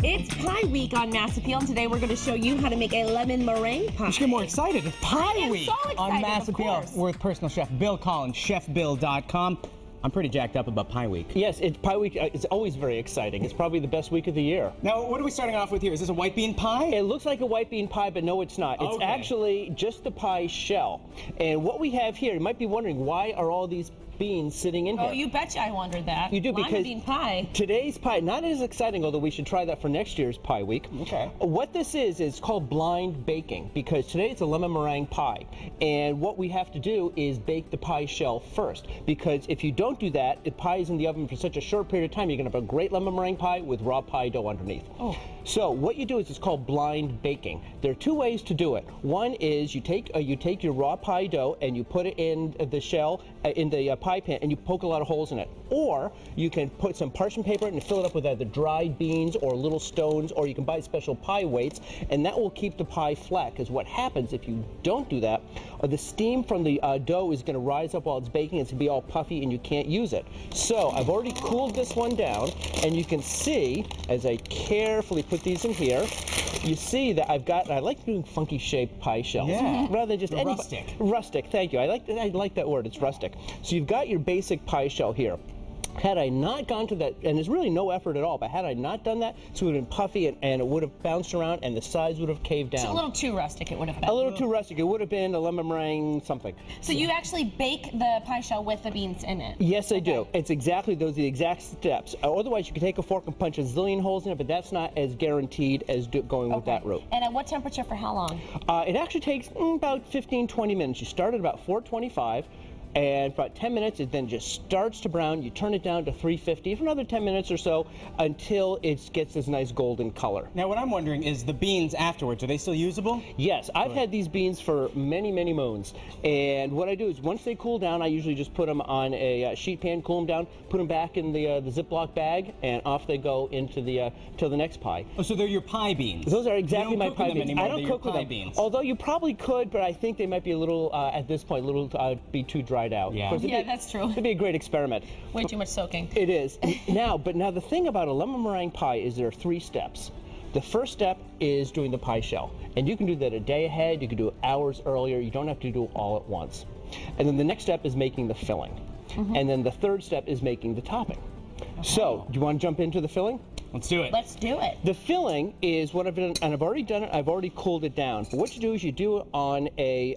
It's Pie Week on Mass Appeal, and today we're going to show you how to make a lemon meringue pie. You should get more excited. It's Pie Week so excited, on Mass Appeal. course. With personal chef Bill Collins, chefbill.com. I'm pretty jacked up about Pie Week. Yes, Pie Week is always very exciting. It's probably the best week of the year. Now, what are we starting off with here? Is this a white bean pie? It looks like a white bean pie, but no, it's not. It's actually just the pie shell. And what we have here, you might be wondering, why are all these beans sitting in here? Oh, you betcha I wondered that. You do, Lima because bean pie. Today's pie, not as exciting, although we should try that for next year's Pie Week. Okay. What this is called blind baking, because today it's a lemon meringue pie. And what we have to do is bake the pie shell first, because if you don't do that, the pie is in the oven for such a short period of time, you're going to have a great lemon meringue pie with raw pie dough underneath. Oh. So what you do is it's called blind baking. There are two ways to do it. One is you take your raw pie dough and you put it in the shell, in the pie pan, and you poke a lot of holes in it. Or you can put some parchment paper and fill it up with either dried beans or little stones, or you can buy special pie weights, and that will keep the pie flat. Because what happens if you don't do that, the steam from the dough is going to rise up while it's baking. It's going to be all puffy and you can't use it. So I've already cooled this one down, and you can see as I carefully put these in here, you see that I like doing funky shaped pie shells. Yeah. Rather than just any rustic. Rustic, thank you. I like that word. It's rustic. So you've got your basic pie shell here. Had I not gone to that, and there's really no effort at all, but had I not done that, so it would have been puffy and it would have bounced around and the sides would have caved down. It's a little too rustic, it would have been. A little too rustic. It would have been a lemon meringue something. So you actually bake the pie shell with the beans in it? Yes, I do. It's exactly those are the exact steps. Otherwise, you could take a fork and punch a zillion holes in it, but that's not as guaranteed as going with that route. And at what temperature for how long? It actually takes about 15-20 minutes. You start at about 425. And for about 10 minutes, it then just starts to brown. You turn it down to 350 for another 10 minutes or so until it gets this nice golden color. Now, what I'm wondering is the beans afterwards, are they still usable? Yes, I've had these beans for many, many moons. And what I do is once they cool down, I usually just put them on a sheet pan, cool them down, put them back in the Ziploc bag, and off they go into the till the next pie. Oh, so they're your pie beans. Those are exactly You don't my cook pie with them beans. anymore. I don't They're cook your with pie them. beans. Although you probably could, but I think they might be a little, at this point, be too dried out. Yeah. Of course, Yeah, that's true. It'd be a great experiment. Way too much soaking. It is. Now the thing about a lemon meringue pie is there are 3 steps. The first step is doing the pie shell. And you can do that a day ahead, you can do it hours earlier, you don't have to do it all at once. And then the next step is making the filling. And then the third step is making the topping. So, do you want to jump into the filling? Let's do it. Let's do it. The filling is what I've done, and I've already done it, I've already cooled it down. But what you do is you do it on a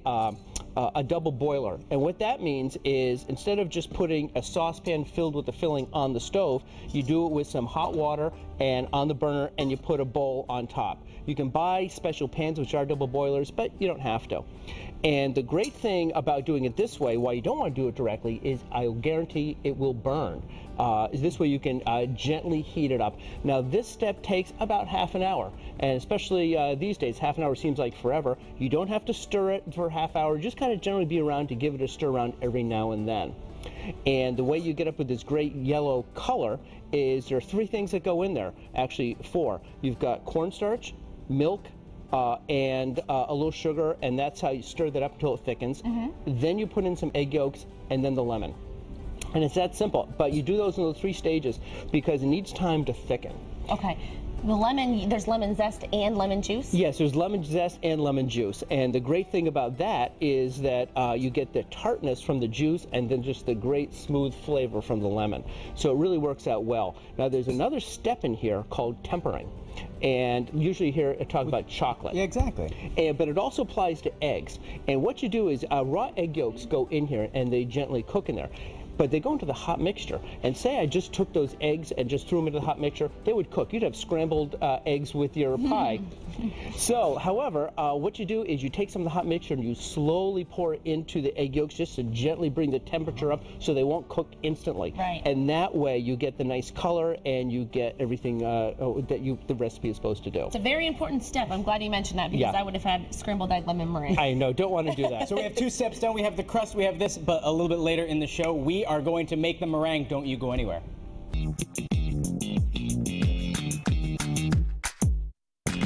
double boiler. And what that means is instead of just putting a saucepan filled with the filling on the stove, you do it with some hot water and on the burner, and you put a bowl on top. You can buy special pans which are double boilers, but you don't have to. And the great thing about doing it this way, why you don't want to do it directly, is I'll guarantee it will burn. This way you can gently heat it up. Now this step takes about half an hour, and especially these days, half an hour seems like forever. You don't have to stir it for a half hour, just kind of generally be around to give it a stir around every now and then. And the way you get up with this great yellow color is there are 3 things that go in there, actually 4. You've got cornstarch, milk, and a little sugar, and that's how you stir that up until it thickens. Then you put in some egg yolks and then the lemon. And it's that simple, but you do those in those 3 stages because it needs time to thicken. Okay. The lemon, there's lemon zest and lemon juice? Yes, there's lemon zest and lemon juice. And the great thing about that is that you get the tartness from the juice and then just the great smooth flavor from the lemon. So it really works out well. Now there's another step in here called tempering. And usually here I talk about chocolate. Yeah, exactly. But it also applies to eggs. And what you do is raw egg yolks go in here and they gently cook in there. But they go into the hot mixture. And say I just took those eggs and just threw them into the hot mixture, they would cook. You'd have scrambled eggs with your pie. So, however, what you do is you take some of the hot mixture and you slowly pour it into the egg yolks just to gently bring the temperature up so they won't cook instantly. Right. And that way you get the nice color and you get everything that the recipe is supposed to do. It's a very important step. I'm glad you mentioned that because I would have had scrambled egg lemon meringue. I know, don't want to do that. So we have 2 steps done. We have the crust, we have this, but a little bit later in the show, we are going to make the meringue. Don't you go anywhere.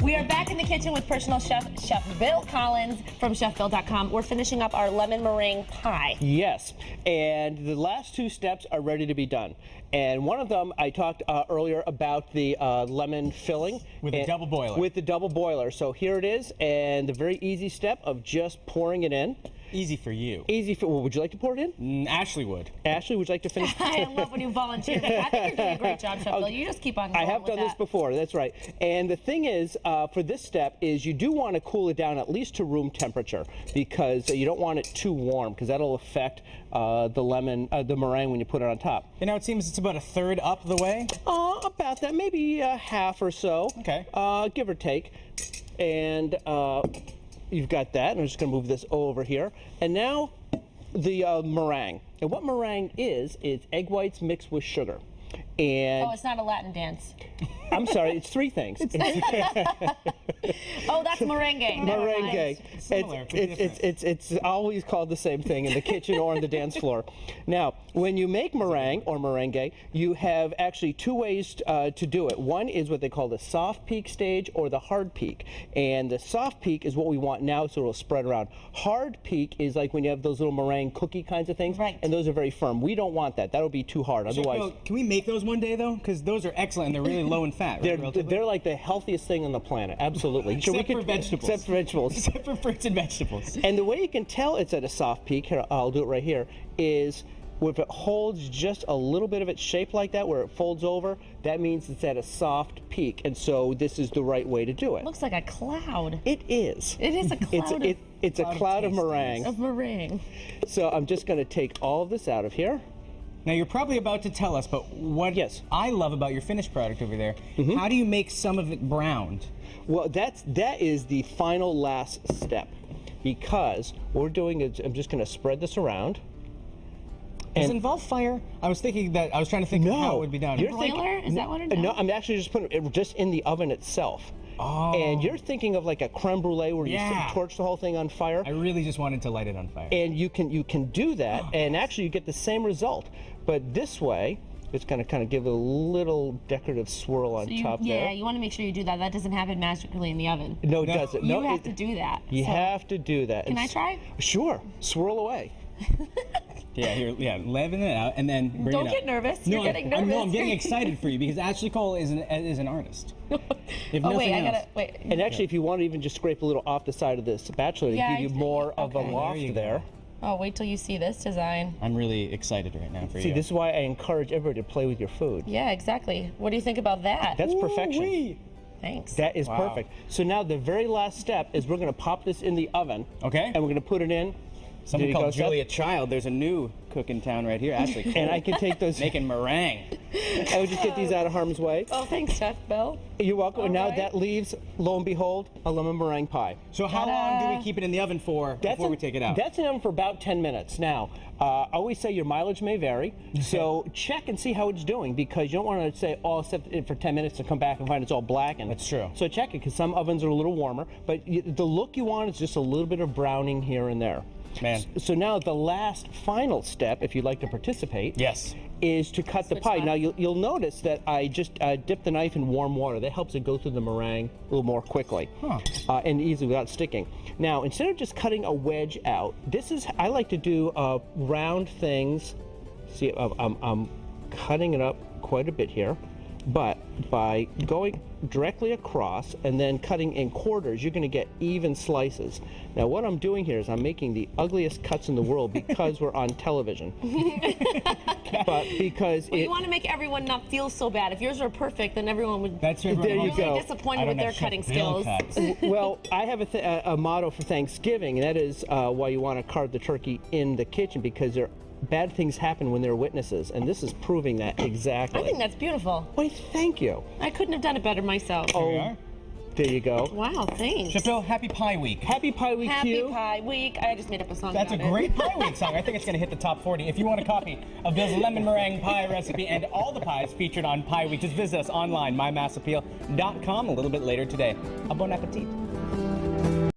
We are back in the kitchen with personal chef, Chef Bill Collins from chefbill.com. We're finishing up our lemon meringue pie. Yes, and the last two steps are ready to be done. And one of them, I talked earlier about the lemon filling. With a double boiler. With the double boiler. So here it is, and the very easy step of just pouring it in. Easy for you. Easy for, well, would you like to pour it in? Ashley would. Ashley, would you like to finish? I love when you volunteer. I think you're doing a great job, Chef Bill. You just keep on going I have with done this that. before, that's right. And the thing is, for this step, is you do want to cool it down at least to room temperature, because you don't want it too warm, because that'll affect the meringue when you put it on top. And now it seems it's about a third up the way. About that, maybe half or so. Okay. Give or take. And you've got that, and I'm just going to move this over here. And now the meringue. And what meringue is egg whites mixed with sugar. And Oh, it's not a Latin dance. I'm sorry, it's three things. Oh, that's merengue. Never mind. Merengue. Similar, but different. It's always called the same thing in the kitchen or on the dance floor. Now, when you make meringue or merengue, you have actually two ways to do it. One is what they call the soft peak stage or the hard peak. And the soft peak is what we want now, so it'll spread around. Hard peak is like when you have those little meringue cookie kinds of things, Right. and those are very firm. We don't want that. That'll be too hard. Otherwise, Well, can we make those one day though? Because those are excellent and they're really low in fat. Right, relatively? they're like the healthiest thing on the planet. Absolutely. So Except for vegetables. Except for vegetables. Except for fruits and vegetables. And the way you can tell it's at a soft peak, here, I'll do it right here, is if it holds just a little bit of its shape like that, where it folds over, that means it's at a soft peak. And so this is the right way to do it. Looks like a cloud. It is. It is a cloud It's a cloud of meringue. of meringue. So I'm just going to take all of this out of here. Now you're probably about to tell us, but what Yes. I love about your finished product over there, how do you make some of it browned? Well, that is the final last step, because what we're doing is I'm just going to spread this around. Does it And- involve fire? I was trying to think of how it would be done. You're Broiler? Is that what it is? No, I'm actually just putting it just in the oven itself. Oh. And you're thinking of like a creme brulee where Yeah. you torch the whole thing on fire. I really just wanted to light it on fire. And you can do that, and actually you get the same result. But this way, it's going to kind of give it a little decorative swirl on top Yeah, there. you want to make sure you do that. That doesn't happen magically in the oven. No, it doesn't. You No, have to do that. You So, have to do that. Can I try? Sure. Swirl away. Leaven it out and then bring Don't it get up. nervous. No, You're getting nervous. No, I'm getting excited for you because Ashley Cole is an artist. If Oh, nothing wait, I else. gotta, wait. And actually, if you want to even just scrape a little off the side of the spatula to Yeah, give you I- more of a okay. loft There you go. there. Oh, wait till you see this design. I'm really excited right now for See, you. this is why I encourage everybody to play with your food. Yeah, exactly. What do you think about that? That's perfection. Ooh-wee. Thanks. That is Wow. perfect. So now the very last step is we're going to pop this in the oven. Okay. And we're going to put it in. Someone There you called go, Seth. Julia Child. There's a new cook in town right here, Ashley Cole. And I can take those. making meringue. I would just get these out of harm's way. Oh, thanks, Chef Bill. You're welcome. And now All right. that leaves, lo and behold, a lemon meringue pie. So how long do we keep it in the oven for before we take it out? That's in the oven for about 10 minutes. Now, I always say your mileage may vary, so check and see how it's doing, because you don't want to say, oh, set it for 10 minutes and come back and find it's all black. And That's true. So check it, because some ovens are a little warmer, but the look you want is just a little bit of browning here and there. Man. So now the last final step, if you'd like to participate, Yes. is to cut the pie. left. Now you'll notice that I just dipped the knife in warm water. That helps it go through the meringue a little more quickly and easily without sticking. Now, instead of just cutting a wedge out, I like to do round things. See, I'm cutting it up quite a bit here, but by going directly across and then cutting in quarters, you're going to get even slices. Now, what I'm doing here is I'm making the ugliest cuts in the world because we're on television. But because Well, you want to make everyone not feel so bad. If yours were perfect, then everyone would That's where There you be go. really disappointed with their cutting skills. well, I have a motto for Thanksgiving, and that is why you want to carve the turkey in the kitchen, because bad things happen when there are witnesses, and this is proving that exactly. I think that's beautiful. Why, thank you. I couldn't have done it better myself. Here we are. There you go. Wow, thanks. Chef Bill, happy Pie Week. Happy Pie Week to Happy you. Pie Week. I just made up a song That's a about it. great Pie Week song. I think it's going to hit the top 40. If you want a copy of Bill's lemon meringue pie recipe and all the pies featured on Pie Week, just visit us online, mymassappeal.com, a little bit later today. A bon appetit.